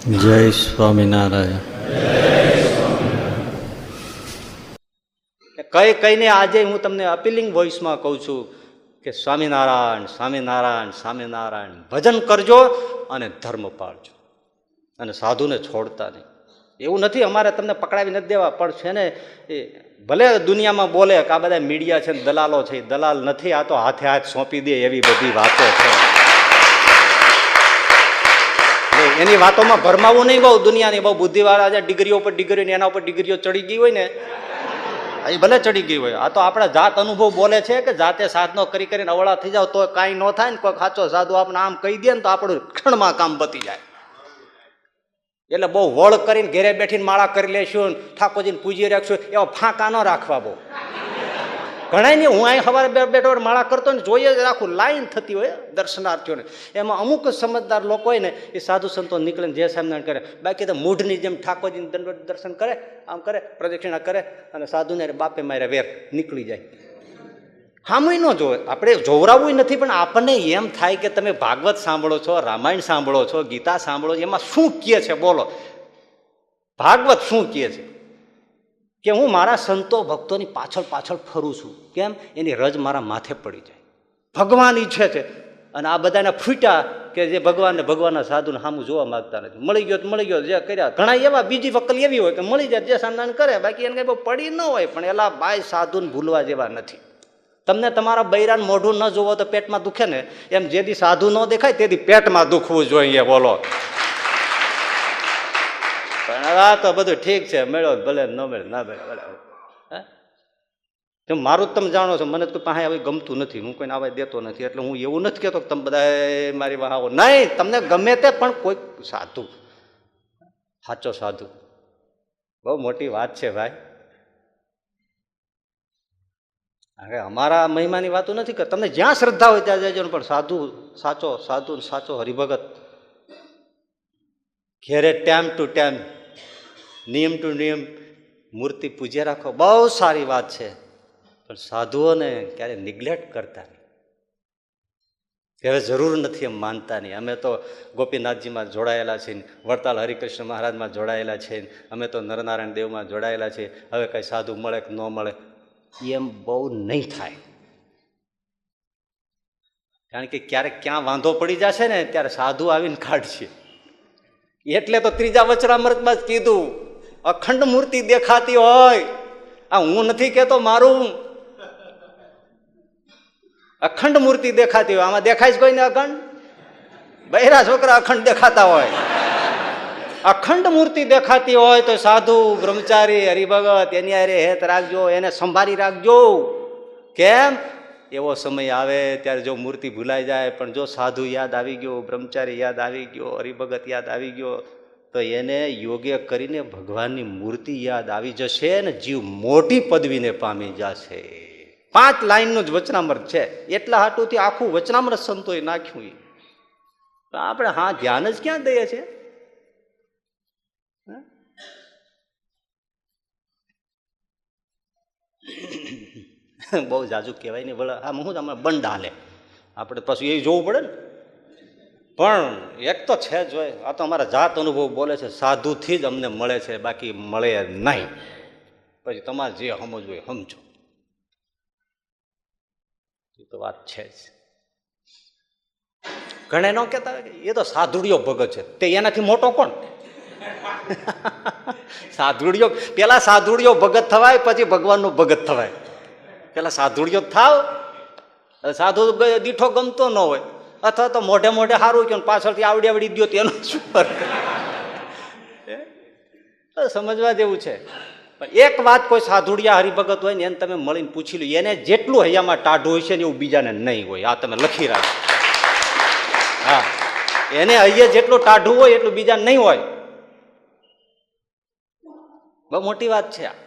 જય સ્વામિનારાયણ. કઈ કઈને આજે હું તમને અપીલિંગ વોઇસમાં કહું છું કે સ્વામિનારાયણ સ્વામિનારાયણ સ્વામિનારાયણ ભજન કરજો અને ધર્મ પાળજો અને સાધુને છોડતા નહીં. એવું નથી અમારે તમને પકડાવી નથી દેવા, પણ છે ને એ ભલે દુનિયામાં બોલે કે આ બધા મીડિયા છે ને દલાલો છે, દલાલ નથી, આ તો હાથે હાથ સોંપી દે એવી બધી વાતો છે. એની વાતોમાં ભરમાવું નહીં બહુ. દુનિયાની બહુ બુદ્ધિવાળા છે, ડિગ્રીઓ પર ડિગ્રીઓ એના ઉપર ડિગ્રીઓ ચડી ગઈ હોય ને, એ ભલે ચડી ગઈ હોય. આ તો આપણા જાત અનુભવ બોલે છે કે જાતે સાધનો કરી કરીને અવળા થઈ જાવ તો કાંઈ ન થાય ને, કોઈ સાચો સાધુ આપણે આમ કહી દે ને તો આપણું ક્ષણમાં કામ પતી જાય. એટલે બહુ વળ કરીને ઘેરે બેઠીને માળા કરી લેશું, ઠાકોરજીને પૂજી રાખશું, એવા ફાંકા ન રાખવા. બહુ ઘણા નહીં, હું અહીં સવારે બેઠો માળા કરતો ને જોઈએ જ રાખું, લાઈન થતી હોય દર્શનાર્થીઓને. એમાં અમુક સમજદાર લોકો હોય ને એ સાધુ સંતો નીકળે જય સ્વામિનારાયણ કરે, બાકી તો મૂઢની જેમ ઠાકોરજીને દંડવત દર્શન કરે, આમ કરે, પ્રદક્ષિણા કરે અને સાધુને બાપે મારે વેર નીકળી જાય. હામુય ન જોવે, આપણે જોવરાવું નથી, પણ આપણને એમ થાય કે તમે ભાગવત સાંભળો છો, રામાયણ સાંભળો છો, ગીતા સાંભળો છો, એમાં શું કહે છે બોલો, ભાગવત શું કહે છે કે હું મારા સંતો ભક્તોની પાછળ પાછળ ફરું છું. કેમ? એની રજ મારા માથે પડી જાય. ભગવાન ઈચ્છે છે અને આ બધાને ફૂટ્યા કે જે ભગવાનને ભગવાનના સાધુને સામું જોવા માંગતા નથી. મળી ગયો તો મળી ગયો, જે કર્યા ઘણા એવા બીજી વકલ એવી હોય કે મળી જાય જે સામનાને કરે, બાકી એને કંઈ પડી ન હોય. પણ એલા બાય સાધુને ભૂલવા જેવા નથી. તમને તમારા બૈરાન મોઢું ન જોવો તો પેટમાં દુખે ને, એમ જેથી સાધુ ન દેખાય તેથી પેટમાં દુખવું જોઈએ. બોલો. પણ આ તો બધું ઠીક છે, મેળો ભલે ન મળે ના મળે બરાબર. મારું જ તમે જાણો છો, મને કોઈ પાસે આવી ગમતું નથી, હું કોઈને આવવા દેતો નથી. એટલે હું એવું નથી કહેતો કે તમે બધા મારી વાહ આવો, નહીં, તમને ગમે તે, પણ કોઈ સાધુ, સાચો સાધુ બહુ મોટી વાત છે ભાઈ. હવે અમારા મહિમાની વાતો નથી કે તમને જ્યાં શ્રદ્ધા હોય ત્યાં જજો, પણ સાધુ સાચો, સાધુ સાચો હરિભગત ઘેરે ટાઈમ ટુ ટાઈમ, નિયમ ટુ નિયમ મૂર્તિ પૂજ્યા રાખો, બહુ સારી વાત છે. પણ સાધુઓને ક્યારે નિગ્લેક્ટ કરતા નહીં. હવે જરૂર નથી એમ માનતા નહીં. અમે તો ગોપીનાથજીમાં જોડાયેલા છીએ, વડતાલ હરિકૃષ્ણ મહારાજમાં જોડાયેલા છીએ, અમે તો નરનારાયણ દેવમાં જોડાયેલા છીએ. હવે કંઈ સાધુ મળે કે ન મળે એમ બહુ નહીં થાય. કારણ કે ક્યારેક ક્યાં વાંધો પડી જશે ને ત્યારે સાધુ આવીને કાઢશે. એટલે તો ત્રીજા વચનામૃતમાં જ કીધું, અખંડ મૂર્તિ દેખાતી હોય, આ હું નથી કહેતો, મારું અખંડ મૂર્તિ દેખાતી હોય, આમાં દેખાય જ કોઈને અખંડ? બૈરા છોકરા અખંડ દેખાતા હોય. અખંડ મૂર્તિ દેખાતી હોય તો સાધુ, બ્રહ્મચારી, હરિભગત એની હારે હેત રાખજો, એને સંભાળી રાખજો. કેમ? એવો સમય આવે ત્યારે જો મૂર્તિ ભૂલાઈ જાય, પણ જો સાધુ યાદ આવી ગયો, બ્રહ્મચારી યાદ આવી ગયો, હરિભગત યાદ આવી ગયો, તો એને યોગ્ય કરીને ભગવાનની મૂર્તિ યાદ આવી જશે ને જીવ મોટી પદવીને પામી જશે. 5 લાઈનનું જ વચનામૃત છે, એટલા હાટુથી આખું વચનામૃત સંતોએ નાખ્યું. આપણે હા ધ્યાન જ ક્યાં દઈએ છીએ? બહુ જાજુ કહેવાય નહીં, ભલે આમ શું તમે બંધ હાલે, આપણે પાછું એ જોવું પડે ને. પણ એક તો છે જ હોય, આ તો અમારા જાત અનુભવ બોલે છે, સાધુથી જ અમને મળે છે, બાકી મળે નહીં. પછી તમારે જે સમજવું હોય સમજો, એ તો વાત છે જ. ઘણા ન કહેતા એ તો સાધુડિયો ભગત છે, તે એનાથી મોટો કોણ? સાધુડિયો, પેલા સાધુડિયો ભગત થવાય, પછી ભગવાનનું ભગત થવાય. પેલા સાધુડિયો થાવ, સાધુ દીઠો ગમતો ન હોય, અથવા તો મોઢે મોઢે સારું કહ્યું, પાછળથી આવડી આવડી ગયો એનો શું ફરક? સમજવા જેવું છે. પણ એક વાત, કોઈ સાધુડિયા હરિભગત હોય ને એને તમે મળીને પૂછી લો, એને જેટલું હૈયામાં ટાઢું હોય છે ને એવું બીજાને નહીં હોય. આ તમે લખી રાખો. હા, એને હૈયે જેટલું ટાઢું હોય એટલું બીજાને નહીં હોય. બહુ મોટી વાત છે આ.